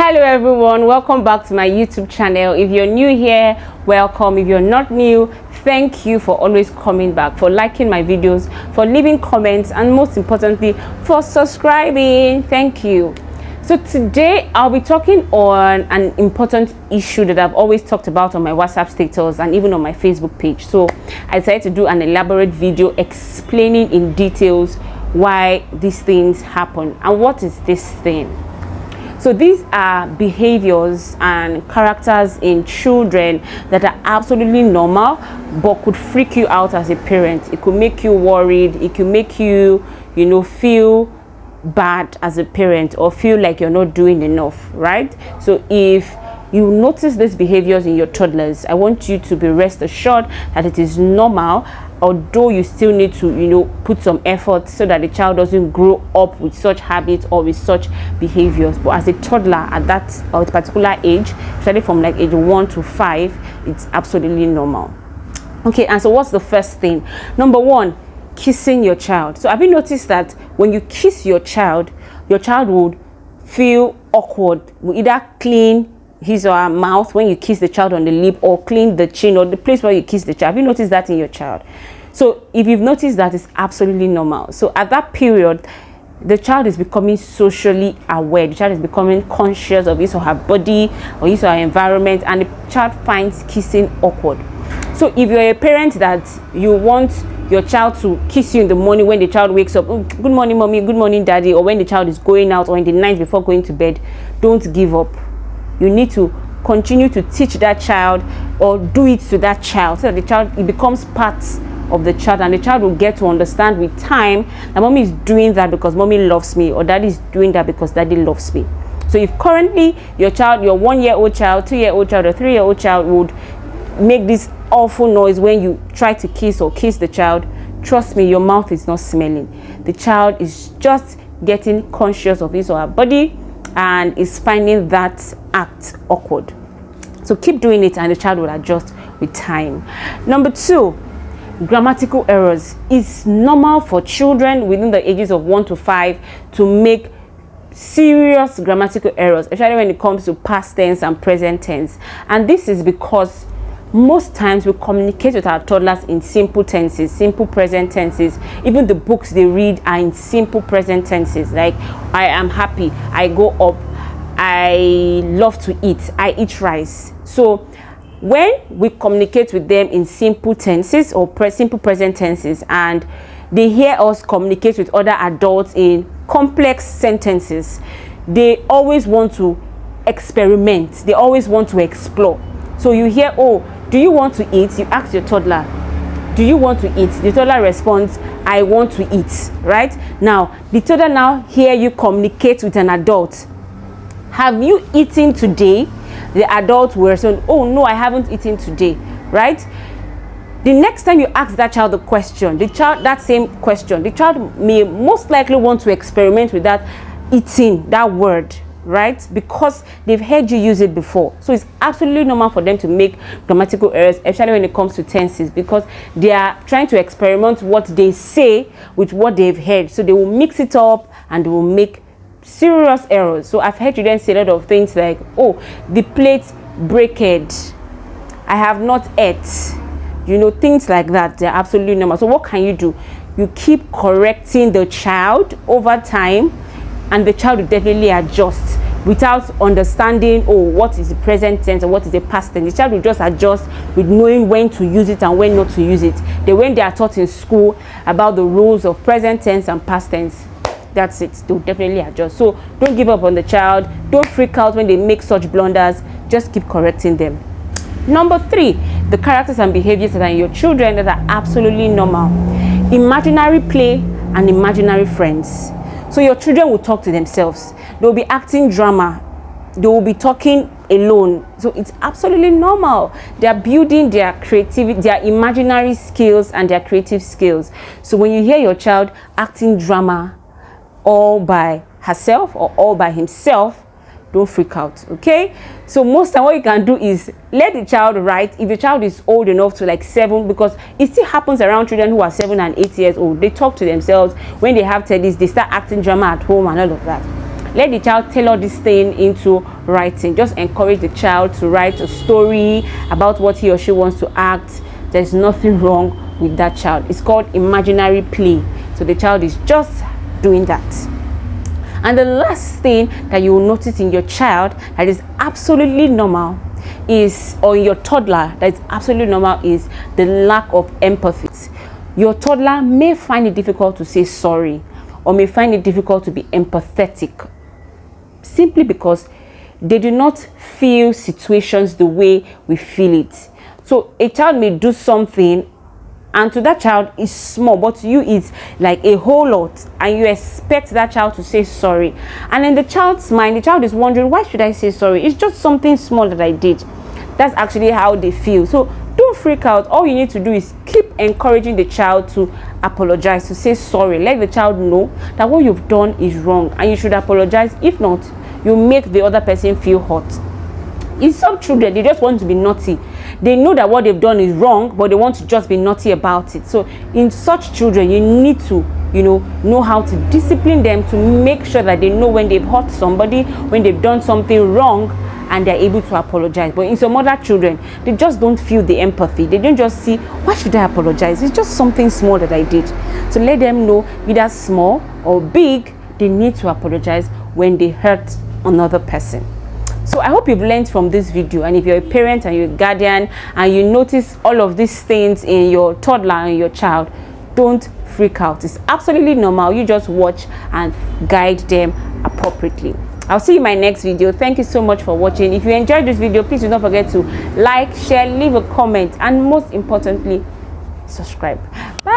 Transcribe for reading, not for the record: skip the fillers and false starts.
Hello everyone, welcome back to my YouTube channel. If you're new here, welcome. If you're not new, thank you for always coming back, for liking my videos, for leaving comments, and most importantly for subscribing. Thank you. So today I'll be talking on an important issue that I've always talked about on my WhatsApp status and even on my Facebook page. So I decided to do an elaborate video explaining in details why these things happen and what is this thing. So these are behaviors and characters in children that are absolutely normal but could freak you out as a parent. It could make you worried. It could make you, feel bad as a parent or feel like you're not doing enough, right? So if you notice these behaviors in your toddlers, I want you to be rest assured that it is normal, although you still need to put some effort so that the child doesn't grow up with such habits or with such behaviors. But as a toddler at that or particular age, especially from like age 1 to 5, it's absolutely normal. Okay, and so what's the first thing? Number one, kissing your child. So have you noticed that when you kiss your child would feel awkward, will either clean his or her mouth when you kiss the child on the lip, or clean the chin or the place where you kiss the child. Have you noticed that in your child? So if you've noticed that, it's absolutely normal. So at that period, the child is becoming socially aware. The child is becoming conscious of his or her body or his or her environment, and the child finds kissing awkward. So if you're a parent that you want your child to kiss you in the morning when the child wakes up, oh, good morning mommy, good morning daddy, or when the child is going out, or in the night before going to bed, don't give up. You need to continue to teach that child or do it to that child so that the child, it becomes part of the child, and the child will get to understand with time that mommy is doing that because mommy loves me, or daddy is doing that because daddy loves me. So if currently your 1-year-old child, 2-year-old child, or 3-year-old child would make this awful noise when you try to kiss the child, trust me, your mouth is not smelling. The child is just getting conscious of his or her body and is finding that act awkward. So keep doing it and the child will adjust with time. Number two, grammatical errors. It's normal for children within the ages of 1 to 5 to make serious grammatical errors, especially when it comes to past tense and present tense. And this is because most times we communicate with our toddlers in simple tenses, simple present tenses. Even the books they read are in simple present tenses, like I am happy, I go up, I love to eat, I eat rice. So when we communicate with them in simple tenses or simple present tenses, and they hear us communicate with other adults in complex sentences, they always want to experiment, they always want to explore. So you hear, oh, do you want to eat? You ask your toddler, do you want to eat? The toddler responds, I want to eat, right? Now, the toddler now hear you communicate with an adult. Have you eaten today? The adult will respond, oh, no, I haven't eaten today, right? The next time you ask that child the question, that same question, the child may most likely want to experiment with that eating, that word, right? Because they've heard you use it before. So it's absolutely normal for them to make grammatical errors, especially when it comes to tenses, because they are trying to experiment what they say with what they've heard. So they will mix it up and they will make serious errors. So I've heard you then say a lot of things like, oh, the plate breaked, I have not ate, things like that. They're absolutely normal. So what can you do? You keep correcting the child over time, and the child will definitely adjust without understanding, oh, what is the present tense or what is the past tense. The child will just adjust with knowing when to use it and when not to use it. When they are taught in school about the rules of present tense and past tense, that's it. They'll definitely adjust. So don't give up on the child. Don't freak out when they make such blunders. Just keep correcting them. Number three, the characters and behaviors that are in your children that are absolutely normal. Imaginary play and imaginary friends. So your children will talk to themselves. They'll be acting drama. They will be talking alone. So it's absolutely normal. They are building their creativity, their imaginary skills and their creative skills. So when you hear your child acting drama all by herself or all by himself, don't freak out, okay? So most time what you can do is let the child write. If the child is old enough to like 7, because it still happens around children who are 7 and 8 years old, they talk to themselves. When they have teddies, they start acting drama at home and all of that. let the child tailor this thing into writing. Just encourage the child to write a story about what he or she wants to act. There's nothing wrong with that child. It's called imaginary play. So the child is just doing that. And the last thing that you will notice in your child that is absolutely normal is, or in your toddler that is absolutely normal, is the lack of empathy. Your toddler may find it difficult to say sorry, or may find it difficult to be empathetic, simply because they do not feel situations the way we feel it. So a child may do something, and to that child is small, but to you it's like a whole lot, and you expect that child to say sorry. And in the child's mind, the child is wondering, why should I say sorry? It's just something small that I did. That's actually how they feel. So don't freak out. All you need to do is keep encouraging the child to apologize, to say sorry. Let the child know that what you've done is wrong and you should apologize. If not, you make the other person feel hurt. In some children, they just want to be naughty. They know that what they've done is wrong, but they want to just be naughty about it. So in such children, you need to know how to discipline them, to make sure that they know when they've hurt somebody, when they've done something wrong, and they're able to apologize. But in some other children, they just don't feel the empathy. They don't just see, why should I apologize? It's just something small that I did. So let them know, either small or big, they need to apologize when they hurt another person. So I hope you've learned from this video, and if you're a parent and you're a guardian and you notice all of these things in your toddler and your child, don't freak out. It's absolutely normal. You just watch and guide them appropriately. I'll see you in my next video. Thank you so much for watching. If you enjoyed this video, please do not forget to like, share, leave a comment, and most importantly, subscribe. Bye.